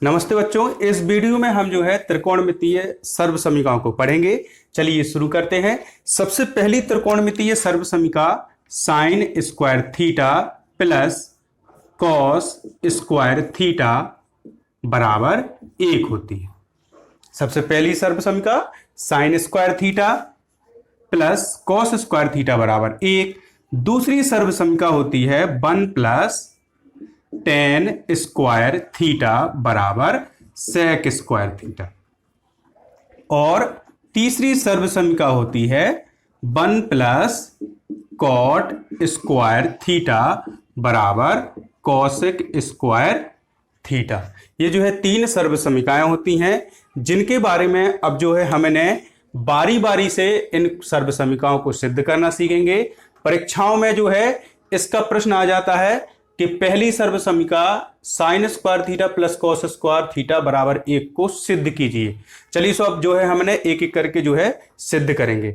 नमस्ते बच्चों, इस वीडियो में हम जो है त्रिकोणमितीय सर्वसमीकाओं को पढ़ेंगे। चलिए शुरू करते हैं। सबसे पहली त्रिकोणमितीय सर्वसमीका sine square theta plus cos square theta बराबर 1 होती है। सबसे पहली सर्वसमीका sine square theta plus cos square theta बराबर 1। दूसरी सर्वसमीका होती है 1 प्लस टेन स्क्वायर थीटा बराबर सेक स्क्वायर थीटा। और तीसरी सर्वसमीका होती है 1 प्लस कॉट स्क्वायर थीटा बराबर कॉसेक स्क्वायर थीटा। ये जो है तीन सर्वसमीकाएं होती हैं, जिनके बारे में अब जो है हमने बारी बारी से इन सर्वसमीकाओं को सिद्ध करना सीखेंगे। परीक्षाओं में जो है इसका प्रश्न आ जाता है कि पहली सर्वसमीका sine square theta plus cos square theta बराबर 1 को सिद्ध कीजिए। चलिए सो अब जो है हमने एक एक करके जो है सिद्ध करेंगे।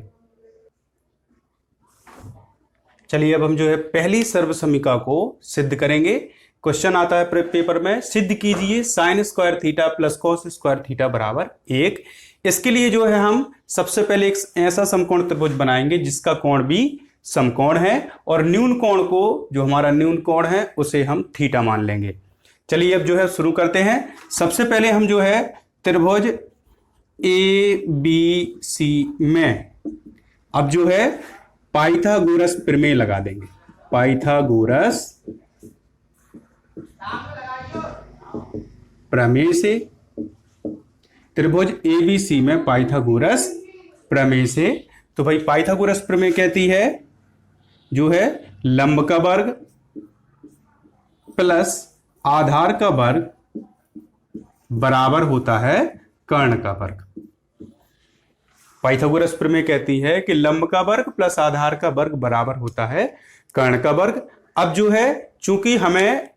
चलिए अब हम जो है पहली सर्वसमीका को सिद्ध करेंगे। क्वेश्चन आता है पेपर में, सिद्ध कीजिए sign square theta plus cos square theta बराबर 1। इसके लिए जो है हम सबसे पहले एक ऐसा समकोण त्रिभुज बनाएंगे जिसका कोण भी समकोण है, और न्यून कोण को, जो हमारा न्यून कोण है, उसे हम थीटा मान लेंगे। चलिए अब जो है शुरू करते हैं। सबसे पहले हम जो है त्रिभुज ए बी सी में अब जो है पाइथागोरस प्रमेय लगा देंगे। पाइथागोरस प्रमेय से त्रिभुज ए बी सी में पाइथागोरस प्रमेय से, तो भाई पाइथागोरस प्रमेय कहती है जो है लंब का वर्ग प्लस आधार का वर्ग बराबर होता है कर्ण का वर्ग। पाइथागोरस प्रमेय कहती है कि लंब का वर्ग प्लस आधार का वर्ग बराबर होता है कर्ण का वर्ग। अब जो है चूंकि हमें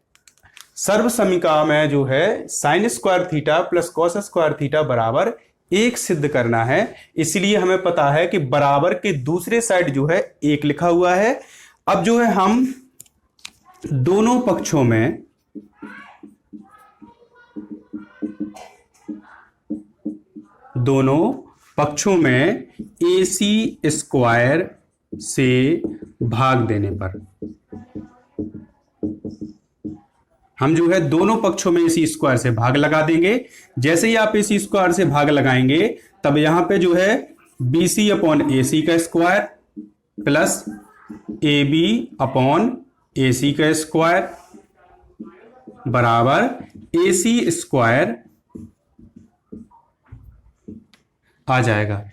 सर्वसमीका में जो है sign square theta plus cos square theta बराबर 1 सिद्ध करना है, इसलिए हमें पता है कि बराबर के दूसरे साइड जो है 1 लिखा हुआ है। अब जो है हम दोनों पक्षों में AC स्क्वायर से भाग देने पर हम जो है दोनों पक्षों में AC स्क्वायर से भाग लगा देंगे। जैसे ही आप AC स्क्वायर से भाग लगाएंगे तब यहां पे जो है BC अपॉन AC का square plus AB upon AC का स्क्वायर बराबर AC स्क्वायर आ जाएगा।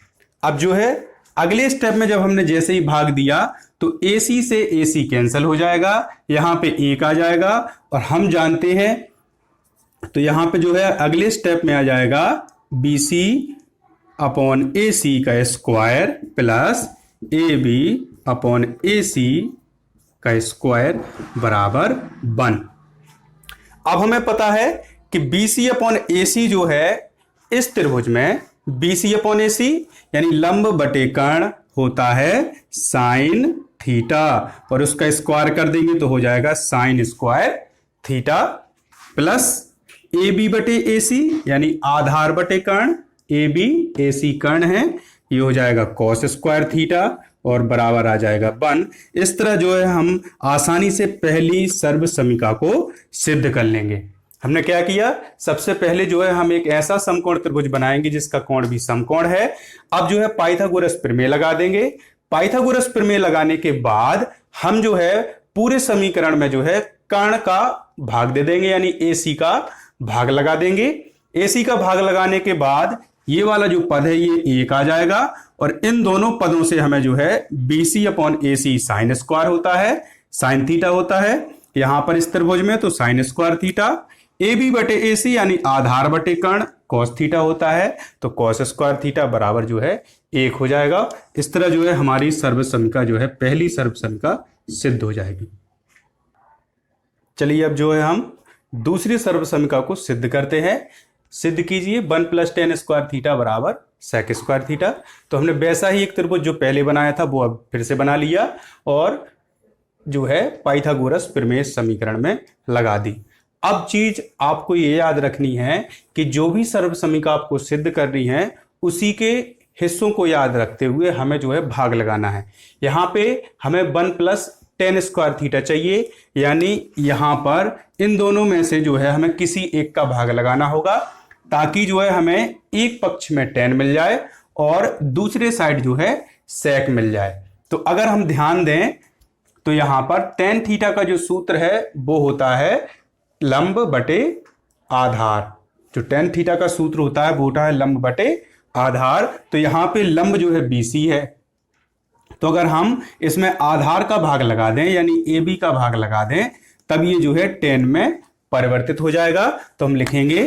अब जो है अगले स्टेप में जब हमने जैसे ही भाग दिया तो AC से AC कैंसिल हो जाएगा, यहां पे 1 आ जाएगा, और हम जानते हैं तो यहां पे जो है अगले स्टेप में आ जाएगा BC अपॉन AC का square plus AB upon AC का स्क्वायर बराबर 1। अब हमें पता है कि BC अपॉन AC जो है इस त्रिभुज में BC अपॉन AC यानी लंब बटे कर्ण होता है साइन थीटा, और उसका स्क्वायर कर देंगे तो हो जाएगा sign square theta plus AB बटे AC यानी आधार बटे कर्ण, AB AC कर्ण है, ये हो जाएगा कॉस स्क्वायर थीटा और बराबर आ जाएगा 1। इस तरह जो है हम आसानी से पहली सर्वसमीका को सिद्ध कर लेंगे। हमने क्या किया, सबसे पहले जो है हम एक ऐसा समकोण त्रिभुज बनाएंगे जिसका कोण भी समकोण है। अब जो है पाइथागोरस प्रमेय लगा देंगे। पाइथागोरस प्रमेय लगाने के बाद हम जो है पूरे समीकरण में जो है कर्ण का भाग दे देंगे, यानी AC का भाग लगा देंगे। AC का भाग लगाने के बाद ये वाला जो पद है ये 1 आ जाएगा, और इन दोनों पदों से हमें जो है BC upon AC sine square होता है, साइन थीटा होता है यहां पर इस त्रिभुज में, तो साइन स्क्वायर थीटा, AB बटे AC यानी आधार बटे कर्ण कॉस थीटा होता है, तो कॉस स्क्वायर थीटा बराबर जो है 1 हो जाएगा। इस तरह जो है हमारी सर्वसमीका जो है पहली सर्वसमीका सिद्ध हो जाएगी। चलिए अब जो है हम दूसरी सर्वसमीका को सिद्ध करते हैं। सिद्ध कीजिए 1 प्लस टेन स्क्वायर थीटा बराबर सेक स्क्वायर थीटा। तो हमने वैसा ही एक त्रिभुज जो पहले बनाया था वो अब फिर से बना लिया और जो है पाइथागोरस प्रमेय समीकरण में लगा दी। अब चीज आपको ये याद रखनी है कि जो भी सर्वसमीका आपको सिद्ध करनी है उसी के हिस्सों को याद रखते हुए हमें जो है भाग लगाना है। यहां पे हमें 1 प्लस टेन स्क्वायर थीटा चाहिए, यानी यहां पर इन दोनों में से जो है हमें किसी एक का भाग लगाना होगा, ताकि जो है हमें एक पक्ष में टेन मिल जाए और दूसरे साइड जो है सेक मिल जाए। तो अगर हम ध्यान दें तो यहां पर टेन थीटा का जो सूत्र है वो होता है लंब बटे आधार। जो टेन थीटा का सूत्र होता है वो होता है लंब बटे आधार। तो यहां पे लंब जो है BC है, तो अगर हम इसमें आधार का भाग लगा दें यानी AB का भाग लगा दें तब ये जो है टेन में परिवर्तित हो जाएगा। तो हम लिखेंगे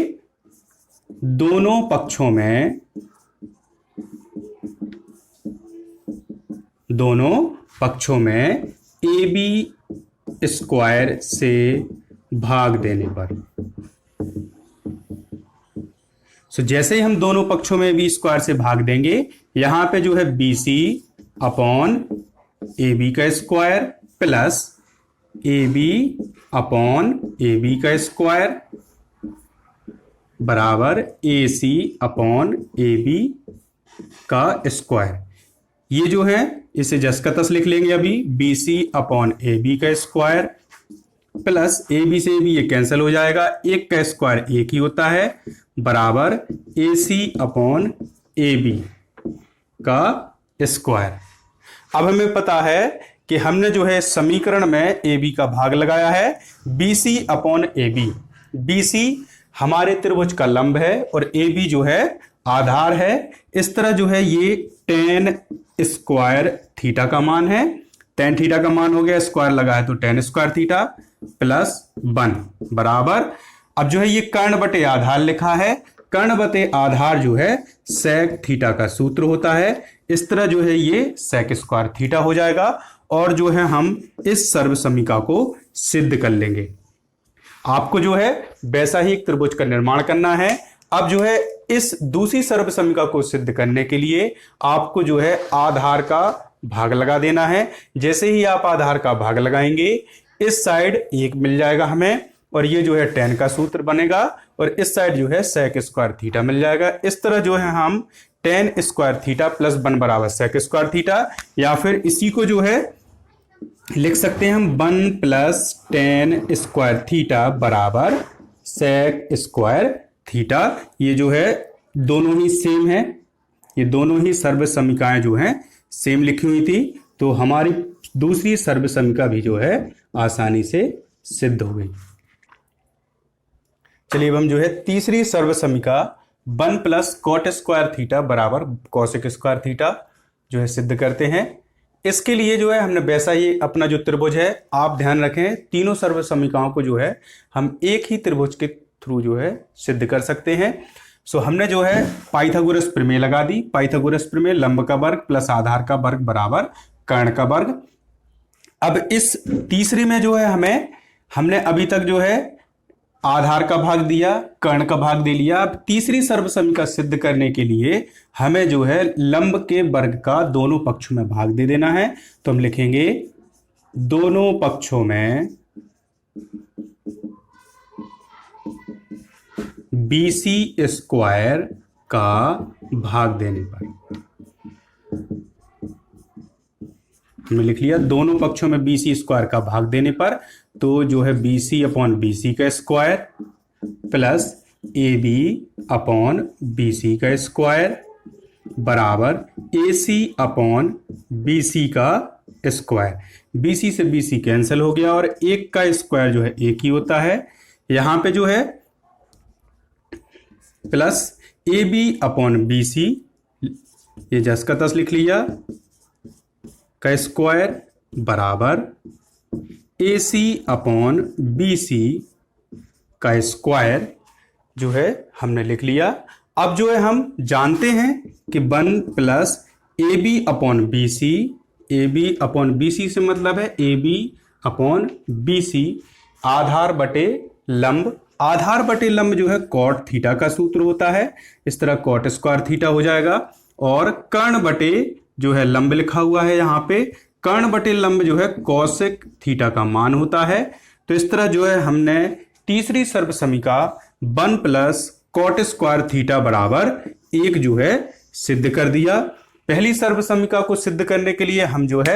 दोनों पक्षों में AB स्क्वायर से भाग देने पर, जैसे ही हम दोनों पक्षों में AB स्क्वायर से भाग देंगे, यहां पे जो है BC अपॉन AB का square plus AB upon AB का स्क्वायर बराबर AC अपॉन AB का स्क्वायर। ये जो है इसे जस का तस लिख लेंगे अभी, BC अपॉन AB का स्क्वायर प्लस AB से AB ये कैंसिल हो जाएगा, एक का स्क्वायर एक ही होता है बराबर AC अपॉन AB का स्क्वायर। अब हमें पता है कि हमने जो है समीकरण में AB का भाग लगाया है BC अपॉन AB। BC हमारे त्रिभुज का लंब है और AB जो है आधार है। इस तरह जो है ये टेन स्क्वायर थीटा का मान है, टेन थीटा का मान हो गया, स्क्वायर लगा है तो टेन स्क्वायर थीटा प्लस 1 बराबर, अब जो है ये कर्ण बटे आधार लिखा है, कर्ण बटे आधार जो है सेक थीटा का सूत्र होता है। इस तरह जो है ये सेक स्क्वायर थीटा हो जाएगा और जो है हम इस सर्वसमीका को सिद्ध कर लेंगे। आपको जो है वैसा ही एक त्रिभुज का निर्माण करना है। अब जो है इस दूसरी सर्वसमीका को सिद्ध करने के लिए आपको जो है आधार का भाग लगा देना है। जैसे ही आप आधार का भाग लगाएंगे इस साइड एक मिल जाएगा हमें और ये जो है टेन का सूत्र बनेगा और इस साइड जो है सेक स्क्वायर थीटा मिल जाएगा। इस तरह जो है हम टेन स्क्वायर थीटा प्लस 1 बराबर सेक स्क्वायर थीटा, या फिर इसी को जो है लिख सकते हैं हम 1 प्लस टेन स्क्वायर थीटा बराबर सेक स्क्वायर थीटा। ये जो है दोनों ही सेम है, ये दोनों ही सर्वसमीकाएं जो हैं सेम लिखी हुई थी, तो हमारी दूसरी सर्वसमीका भी जो है आसानी से सिद्ध हो गई। चलिए अब हम जो है तीसरी सर्वसमीका 1 प्लस कॉट स्क्वायर थीटा बराबर कॉसेक स्क्वायर थीटा जो है सिद्ध करते हैं। इसके लिए जो है हमने वैसा ही अपना जो त्रिभुज है, आप ध्यान रखें तीनों सर्वसमीकाओं को जो है हम एक ही त्रिभुज के थ्रू जो है सिद्ध कर सकते हैं। सो हमने जो है पाइथागोरस प्रमेय लगा दी। पाइथागोरस प्रमेय लंब का वर्ग प्लस आधार का वर्ग बराबर कर्ण का वर्ग। अब इस तीसरी में जो है हमने अभी तक जो है आधार का भाग दिया, कर्ण का भाग दे लिया। अब तीसरी सर्वसमीका सिद्ध करने के लिए हमें जो है लंब के वर्ग का दोनों पक्षों में भाग दे देना है। तो हम लिखेंगे दोनों पक्षों में BC स्क्वायर का भाग देने पर, हमने लिख लिया दोनों पक्षों में BC स्क्वायर का भाग देने पर, तो जो है BC अपॉन BC का square plus AB upon BC का स्क्वायर बराबर AC अपॉन BC का स्क्वायर। BC से BC कैंसिल हो गया और एक का स्क्वायर जो है एक ही होता है। यहां पे जो है प्लस AB अपॉन BC, ये जस का तस लिख लिया, का स्क्वायर बराबर AC अपॉन BC का स्क्वायर जो है हमने लिख लिया। अब जो है हम जानते हैं कि 1 plus AB upon BC, AB upon BC से मतलब है AB अपॉन BC, आधार बटे लंब। आधार बटे लंब जो है कॉट थीटा का सूत्र होता है, इस तरह कॉट स्क्वायर थीटा हो जाएगा। और कर्ण बटे जो है लंब लिखा हुआ है यहाँ पे, कर्ण बटे लंब जो है कॉसेक थीटा का मान होता है। तो इस तरह जो है हमने तीसरी सर्व समीका 1 प्लस कॉट स्क्वायर थीटा बराबर 1 जो है सिद्ध कर दिया। पहली सर्व समीका को सिद्ध करने के लिए हम जो है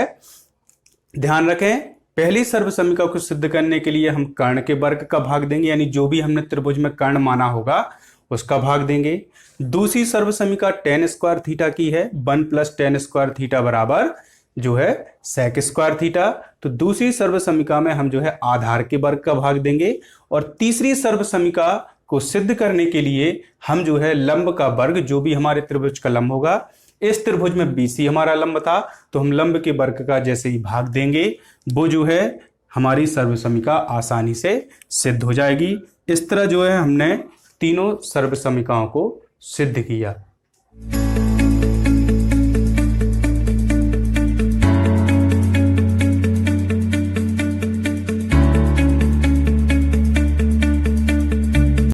ध्यान रखें, पहली सर्व समीका को सिद्ध करने के लिए हम कर्ण के वर्ग का भाग देंगे, यानी जो भी हमने त्रिभुज में कर्ण माना होगा उसका भाग देंगे। दूसरी सर्व समीका tan स्क्वायर थीटा की है, 1 प्लस tan स्क्वायर थीटा बराबर जो है sec स्क्वायर थीटा। तो दूसरी सर्व समीका में हम जो है आधार के वर्ग का भाग देंगे। और तीसरी सर्व समीका को सिद्ध करने के लिए हम जो है लंब का वर्ग, जो भी हमारे त्रिभुज का लंब होगा, इस त्रिभुज में BC हमारा लंब था तो हम लंब के वर्ग का जैसे ही भाग देंगे वो जो है हमारी सर्व समीका आसानी से सिद्ध हो जाएगी। इस तरह जो है हमने तीनों सर्व समीकाओं को सिद्ध किया।